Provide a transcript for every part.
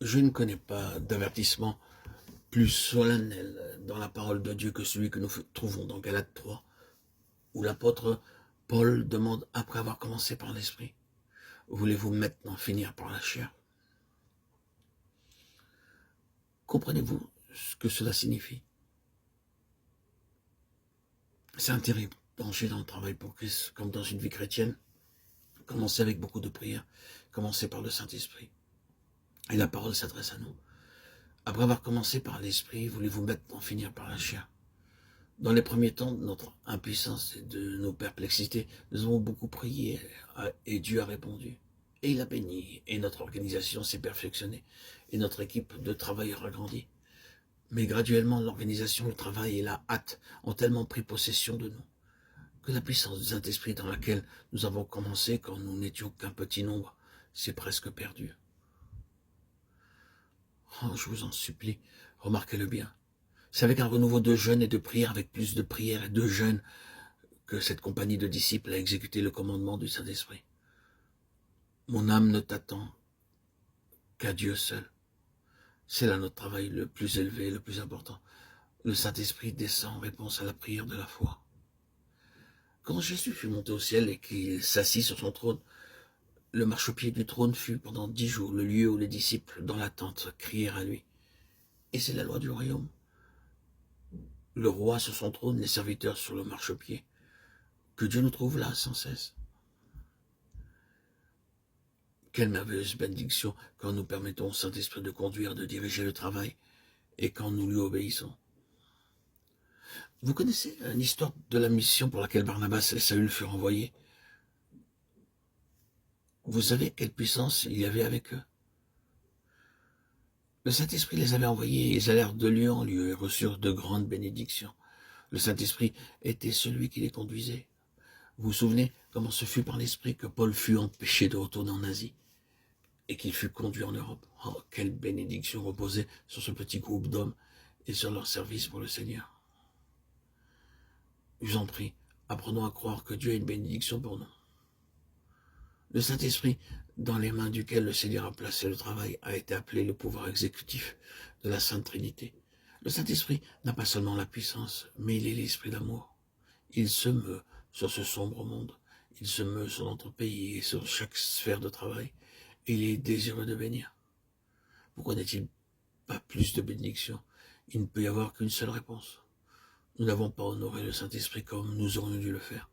Je ne connais pas d'avertissement plus solennel dans la parole de Dieu que celui que nous trouvons dans Galates 3, où l'apôtre Paul demande, après avoir commencé par l'esprit, voulez-vous maintenant finir par la chair? Comprenez-vous ce que cela signifie? C'est un terrible danger dans le travail pour Christ, comme dans une vie chrétienne. Commencez avec beaucoup de prières, commencez par le Saint-Esprit. Et la parole s'adresse à nous. Après avoir commencé par l'esprit, voulez-vous maintenant finir par la chair? Dans les premiers temps de notre impuissance et de nos perplexités, nous avons beaucoup prié et Dieu a répondu. Et il a béni, et notre organisation s'est perfectionnée, et notre équipe de travailleurs a grandi. Mais graduellement, l'organisation, le travail et la hâte ont tellement pris possession de nous, que la puissance du Saint-Esprit dans laquelle nous avons commencé quand nous n'étions qu'un petit nombre s'est presque perdue. Oh, je vous en supplie, remarquez-le bien. C'est avec un renouveau de jeûne et de prière, avec plus de prières et de jeûne, que cette compagnie de disciples a exécuté le commandement du Saint-Esprit. Mon âme ne t'attend qu'à Dieu seul. C'est là notre travail le plus élevé, le plus important. Le Saint-Esprit descend en réponse à la prière de la foi. Quand Jésus fut monté au ciel et qu'il s'assit sur son trône, le marchepied du trône fut pendant 10 jours le lieu où les disciples dans l'attente crièrent à lui. Et c'est la loi du royaume. Le roi sur son trône, les serviteurs sur le marchepied. Que Dieu nous trouve là sans cesse. Quelle merveilleuse bénédiction quand nous permettons au Saint-Esprit de conduire, de diriger le travail, et quand nous lui obéissons. Vous connaissez l'histoire de la mission pour laquelle Barnabas et Saül furent envoyés? Vous savez quelle puissance il y avait avec eux? Le Saint-Esprit les avait envoyés, ils allèrent de lieu en lieu et reçurent de grandes bénédictions. Le Saint-Esprit était celui qui les conduisait. Vous vous souvenez comment ce fut par l'Esprit que Paul fut empêché de retourner en Asie et qu'il fut conduit en Europe? Oh, quelle bénédiction reposait sur ce petit groupe d'hommes et sur leur service pour le Seigneur. Je vous en prie, apprenons à croire que Dieu a une bénédiction pour nous. Le Saint-Esprit, dans les mains duquel le Seigneur a placé le travail, a été appelé le pouvoir exécutif de la Sainte Trinité. Le Saint-Esprit n'a pas seulement la puissance, mais il est l'Esprit d'amour. Il se meut sur ce sombre monde. Il se meut sur notre pays et sur chaque sphère de travail. Il est désireux de bénir. Pourquoi n'est-il pas plus de bénédiction? Il ne peut y avoir qu'une seule réponse. Nous n'avons pas honoré le Saint-Esprit comme nous aurions dû le faire.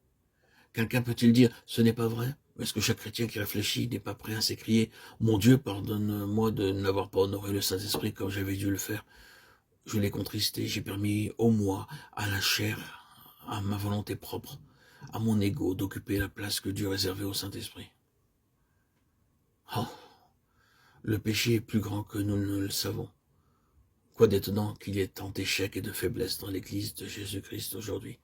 Quelqu'un peut-il dire, ce n'est pas vrai? Est-ce que chaque chrétien qui réfléchit n'est pas prêt à s'écrier, mon Dieu, pardonne-moi de n'avoir pas honoré le Saint-Esprit comme j'avais dû le faire? Je l'ai contristé, j'ai permis au moi, à la chair, à ma volonté propre, à mon ego d'occuper la place que Dieu réservait au Saint-Esprit. Oh, le péché est plus grand que nous ne le savons. Quoi d'étonnant qu'il y ait tant d'échecs et de faiblesses dans l'Église de Jésus-Christ aujourd'hui.